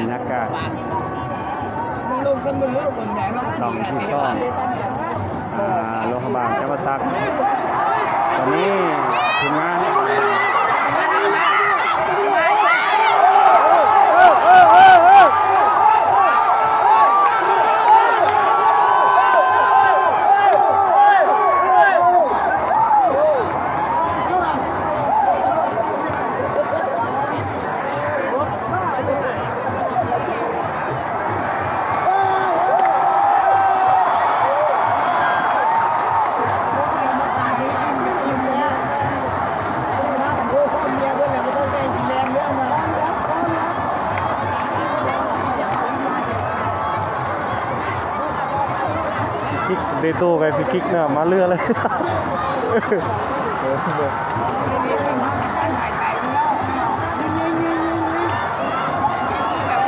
รยากาศลงสมุนลูกบนแหนเรา ลองที่ซ่อนโรงพยาบาลเจ้าพระซักตอนนี้ทีมงานคิกเดโต้ไปฟิคิกเนี่ยมาเรือเลย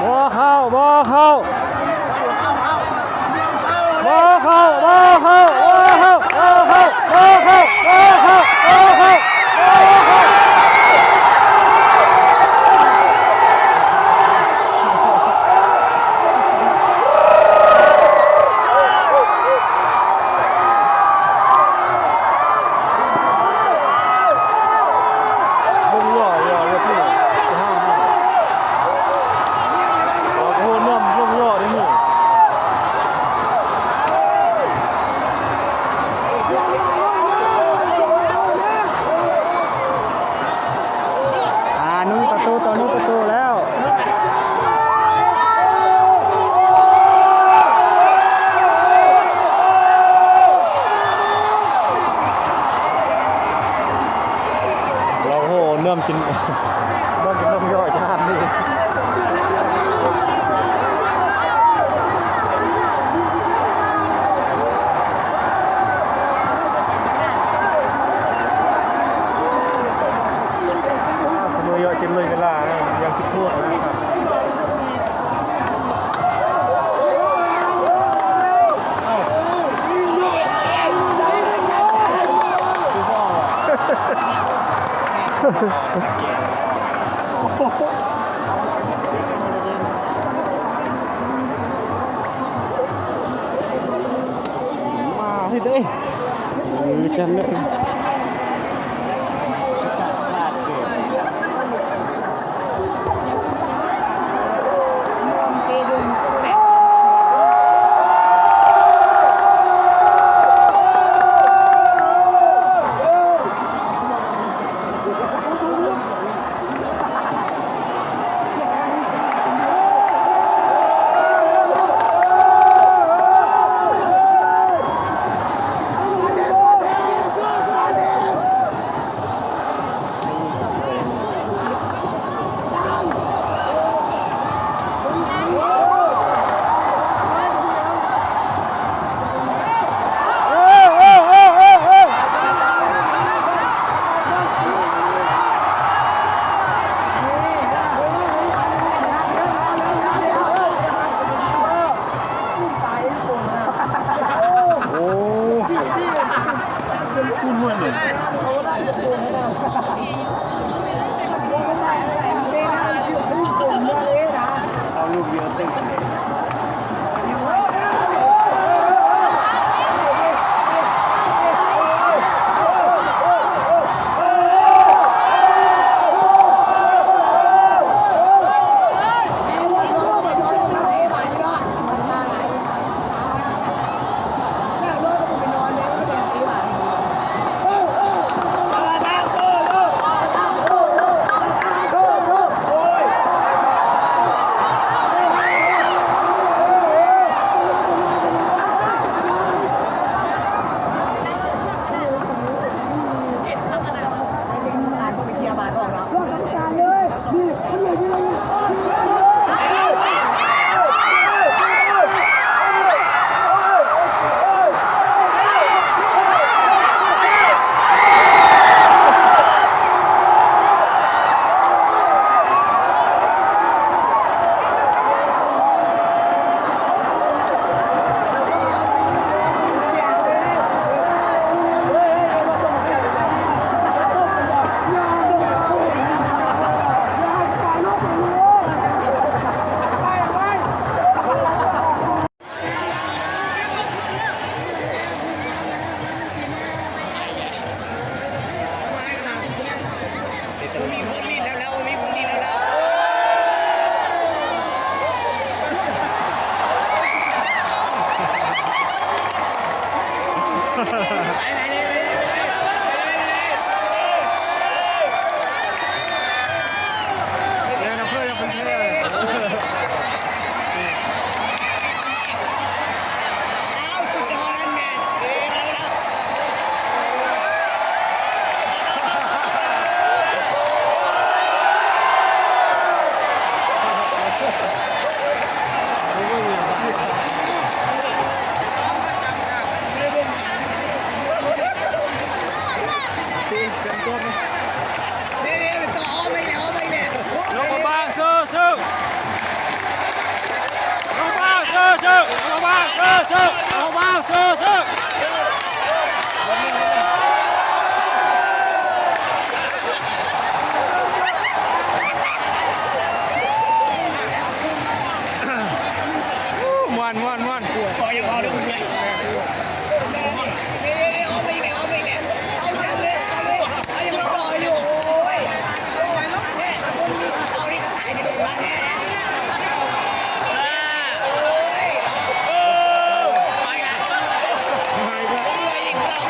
บ่เข้าบ่เข้าบ่เข้าบ่เข้าบ่เข้าบ่เข้าบ่เข้าบ่เข้าบ่เข้านู้นประตูตัวนู้นประตูแล้วเราโหเนื่อมกินนมย่อยชาตินี่กินเลยเวลายังคิดทั่วนะครับมาให้ได้จำได้ เอาสุดยอดนั่นแม่เร็วแล้ว นี่ต่อไม่แล้วไม่แล้ว ลงมาบ้างสู้สู้ลงมาบ้างสู้สู้ลงมาบ้างสู้สู้ลงมาบ้างสู้สู้ม่วนม่วนม่วน พอยังพอเลยคุณยายนี่เอาไม่แล้วเอาไม่แล้วเอาจังเลยเอาเลยเอายังต่ออยู่โอ้ยโอ้ยลูกเนี่ยคนมีเตานี่ก็ขายในโรงงานเนี่ยโอ้ยโอ้ไปกันโอ้ยยิงเรา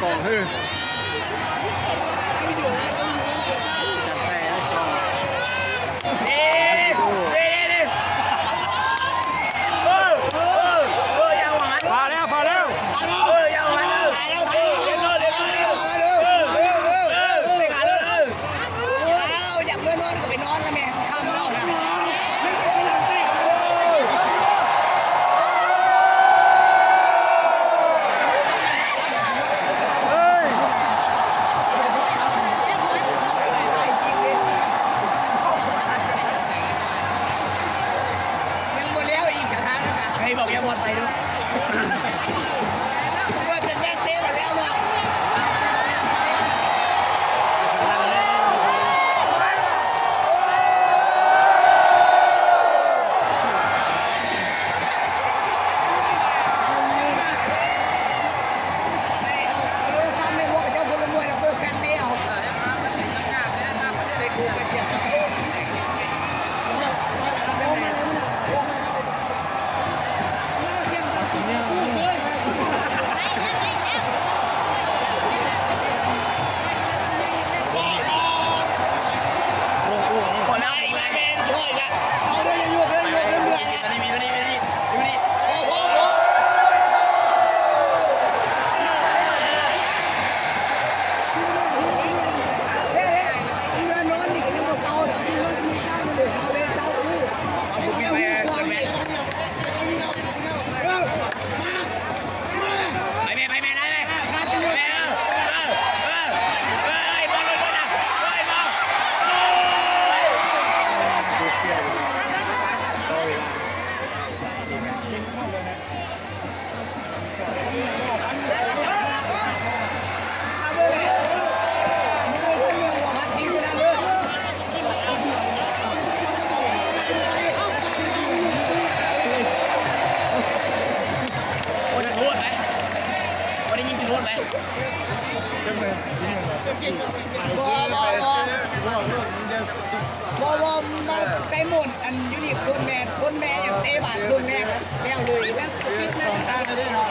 กองฮือจัดใส่แล้วกองฟ้าแล้วฟ้าแล้วอยากเพื่อนนอนก็ไปนอนแล้วแม่ข้ามเล่านะ บอกอย่ามอดไฟด้วยว่าจะแม่เต้หมดแล้วเนาะไม่เอาซ้ำไม่หัวกับเจ้าคนละมวยแล้วเปิดแฟนเตี้ยวบอมาใช้หมดอันยูนิคคนแม่อย่างเตะบาดคนแม่ครับแล้วเลยสองข้างเลยด้วยเนาะ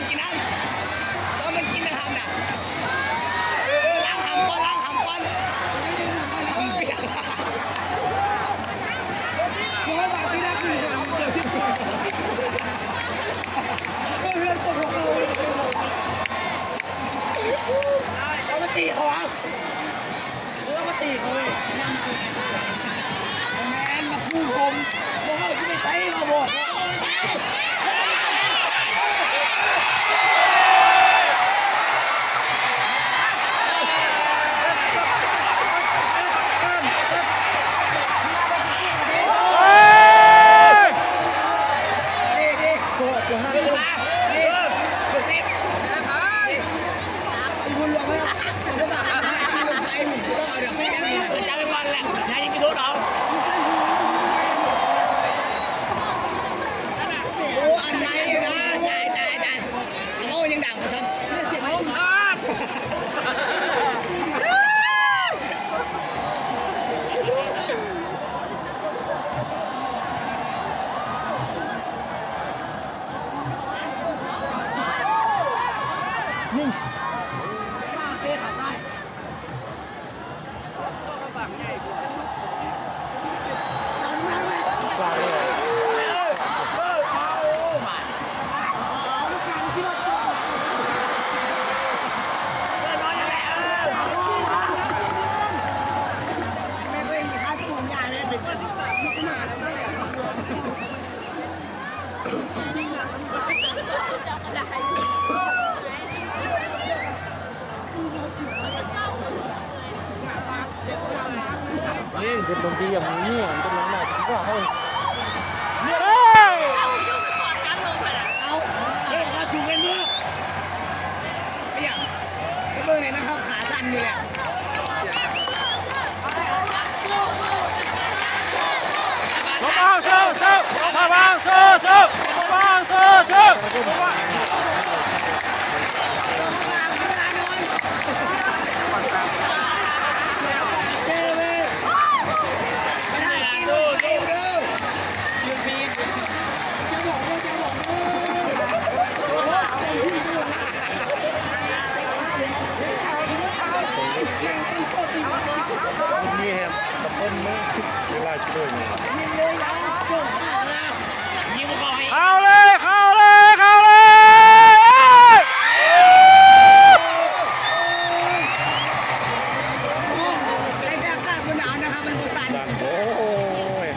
กินน้ำตอนมันกินนะครับน่ะล้างหำก่อนหำเปียกเอามาตีเขาอ่ะเอามาตีเขาเลยแมนมาพูดผมบอกว่าจะไม่ใช่มาบอกเป็นดนตรีอย่างนี้เป็นยังไงผมว่าเขามาสู่กันเมื่อไอ้อย่างก็เบิ่งเลยนะครับขาสั้นนี่แหละมาบางโซ่มาบางโซ่มาบางโซ่เข้าเลยไอ้แก้ข้าบนหนาวนะครับมันก็สั่นโอ้ย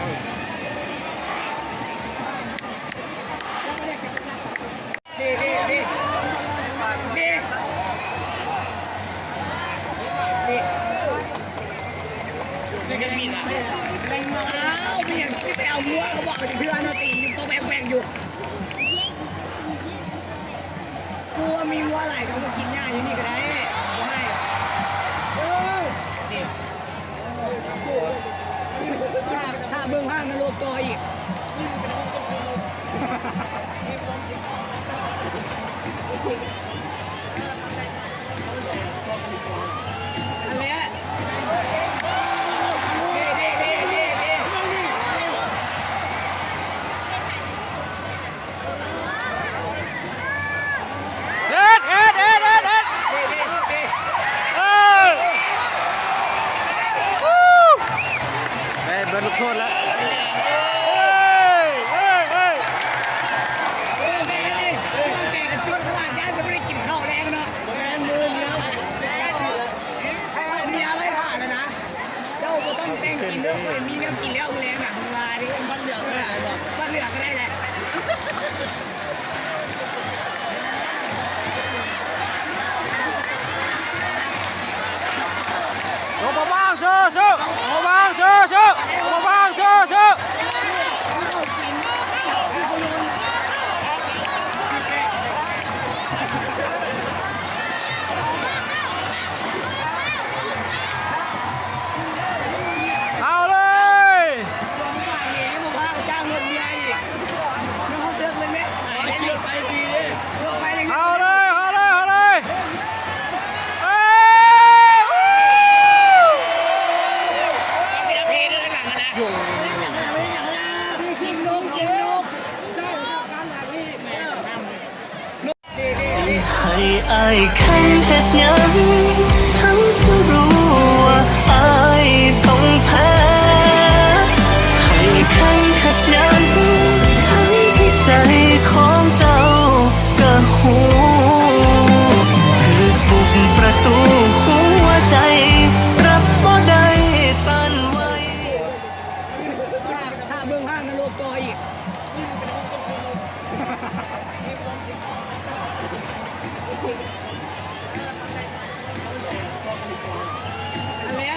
นี่กันมีดอ่ะอ้าวมีอย่างที่ไปเอาหัวเขาบอกอยู่พี่ว่านาตีอยู่ตัวแบงอยู่กลัวมีวัวไหลเขามากินหญ้าอยู่นี่ก็ได้ไม่นี่ถ้าเบื้องห้างนรกต่ออีกอะไรอ่ะเบิร์นลูกโทษแล้วแกกันจนขนาดย่าจะไม่ได้กินข้าวแรงเนาะแมนมือเนี้ยเมียไม่ผ่านแล้วนะเจ้าต้องแต่งกินเรื่องเลยมีเรื่องกินแล้วแรงอ่ะมึงมาดิบ้านเหลืองเลยบ้านเหลืองก็ได้แหละมาบางโซ่มาบางโซ่มาบางโซ่ เ อายคันเฮ็ดหยังทั้งที่รู้ว่าอายต้องแพ้ให้คันเฮ็ดหยังทั้งที่ใจของเจ้าก็หูคือปุกประตูหัวใจรับบ่ได้ตันไว้ ถ้าเบิ่งห้างกันโลกต่ออีกอันเนี้ย